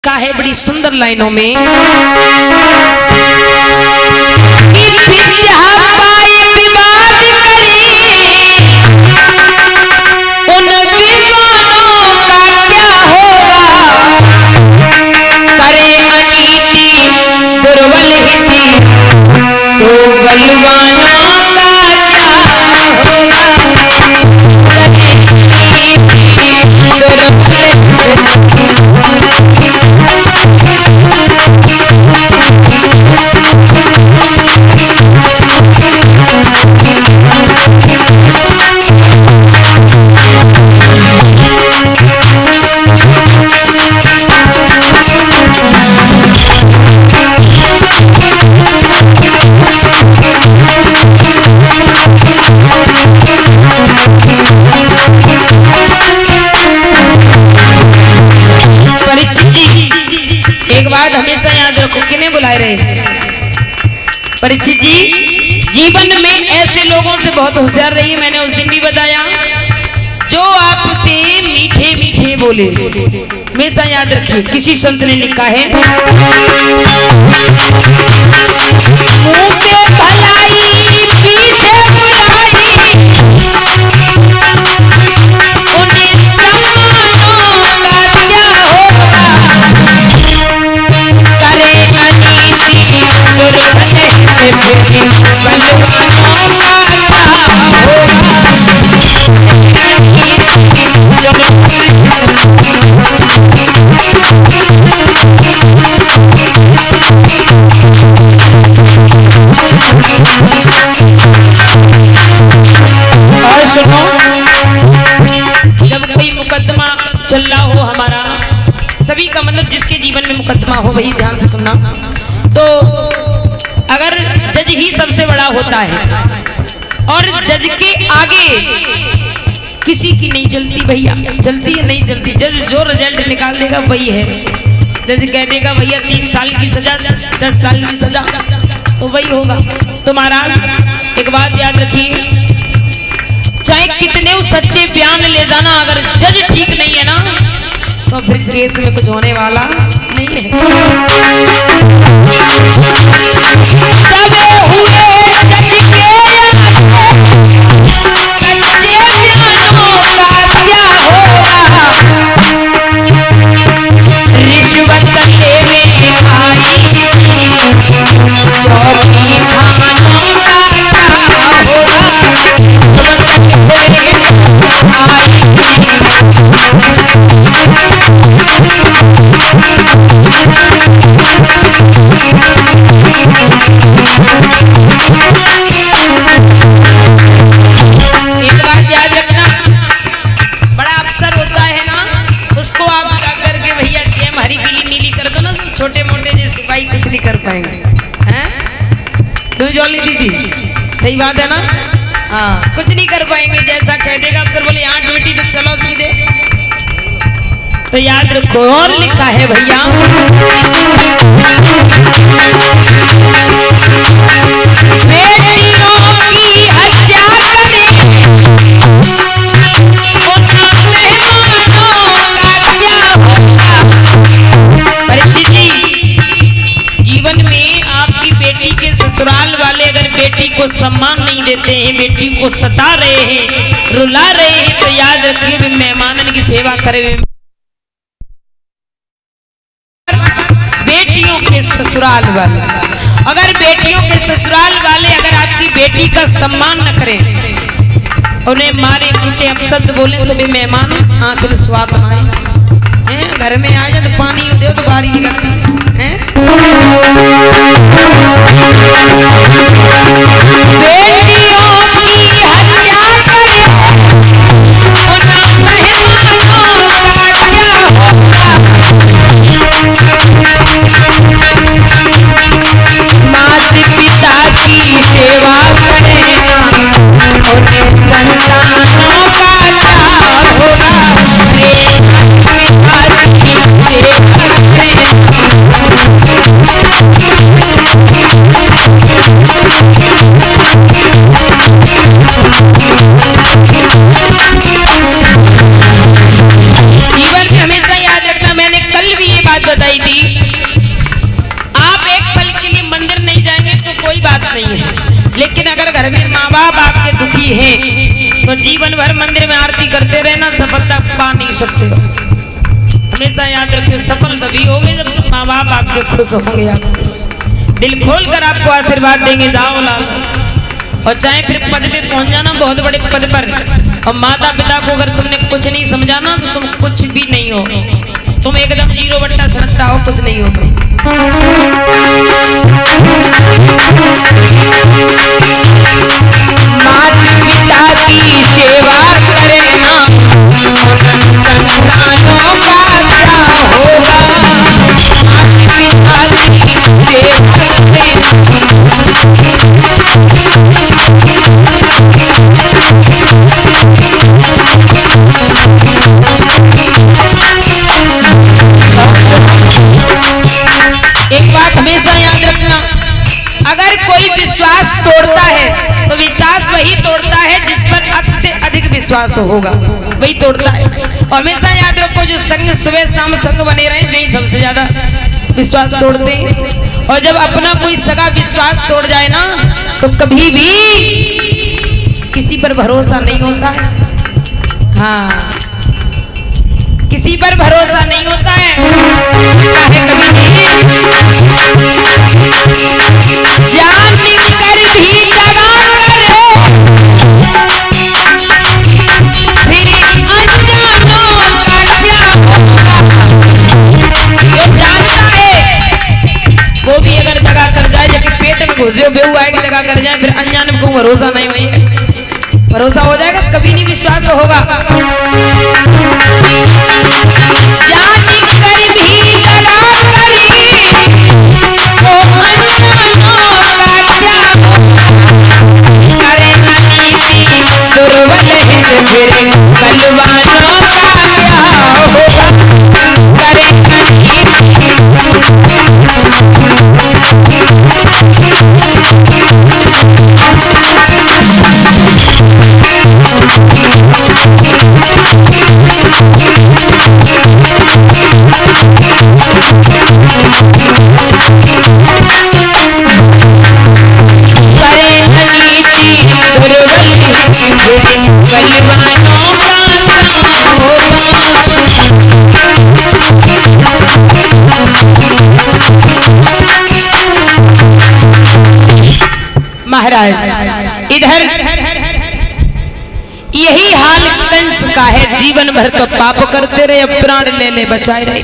का है बड़ी सुंदर लाइनों में हमेशा याद रखो किन्हें बुलाए रहे परीक्षित जी। जीवन में ऐसे लोगों से बहुत होशियार रहिए। मैंने उस दिन भी बताया जो आपसे मीठे मीठे बोले, हमेशा याद रखिए। किसी संत ने लिखा है चल रहा हो हमारा सभी का, मतलब जिसके जीवन में मुकदमा हो वही ध्यान से सुनना। तो अगर जज ही सबसे बड़ा होता है और जज के आगे किसी की नहीं चलती, भैया चलती है नहीं चलती, जज जो रिजल्ट निकाल देगा वही है। जज कह देगा भैया 3 साल की सजा 10 साल की सजा तो वही होगा। तो महाराज एक बात याद रखिए, चाहे कितने सच्चे बयान ले जाना, अगर जज ठीक नहीं है ना तो फिर केस में कुछ होने वाला नहीं है। छोटे मोटे जो सिपाही कुछ नहीं कर पाएंगे, हैं? जोली दीदी सही बात है ना? हाँ कुछ नहीं कर पाएंगे। जैसा कह देगा अफसर बोले यहाँ ड्यूटी तो चलो सीधे। तो याद रखो और लिखा है भैया ससुराल वाले अगर बेटी को सम्मान नहीं देते हैं, बेटी को सता रहे हैं, रुला रहे हैं, तो याद रखिए वे मेहमानन की सेवा करे। बेटियों के ससुराल वाले, अगर बेटियों के ससुराल वाले अगर आपकी बेटी का सम्मान न करें, उन्हें मारे पीटे अपशब्द बोले तो वे मेहमान आखिर स्वाद आए हैं, घर में आ जाए तो पानी दे तो गाड़ी निकलती है। बेटी, आप एक पल के लिए मंदिर नहीं जाएंगे तो कोई बात नहीं है, लेकिन अगर घर में माँ बाप आपके दुखी हैं तो जीवन भर मंदिर में आरती करते रहना, सफलता पा नहीं सकते। हमेशा याद रखिए, सफल तभी होगे जब माँ बाप आपके खुश होंगे, आप दिल खोल कर आपको आशीर्वाद देंगे, जाओ लाल। और चाहे फिर पद पे पहुंच जाना, बहुत बड़े पद पर, और माता पिता को अगर तुमने कुछ नहीं समझाना तो तुम कुछ भी नहीं हो, तुम एकदम 0 समझता हो, कुछ नहीं हो। माता पिता की सेवा करना संतानों का क्या होगा, माता पिता की सेवा एक बात हमेशा याद रखना, अगर कोई विश्वास तोड़ता है तो विश्वास वही तोड़ता है जिस पर से अधिक विश्वास होगा, वही तोड़ता है। और हमेशा याद रखो, जो संग सुबह शाम संग बने रहे नहीं सबसे ज्यादा विश्वास तोड़ते हैं। और जब अपना कोई सगा विश्वास तोड़ जाए ना तो कभी भी किसी पर भरोसा नहीं होता है। हाँ, किसी पर भरोसा नहीं होता है। जान कर भी दगा करे, फिर अनजानों का क्या होगा। जो जानता है वो भी अगर दगा कर जाए, जबकि पेट में घुसे बेहू आएगी दगा कर जाए, फिर अनजान को भरोसा नहीं हुई, भरोसा हो जाएगा, कभी नहीं विश्वास होगा। महाराज, इधर यही हाल कंस का है, जीवन भर तो पाप करते रहे, प्राण ले ले बचाए रहे।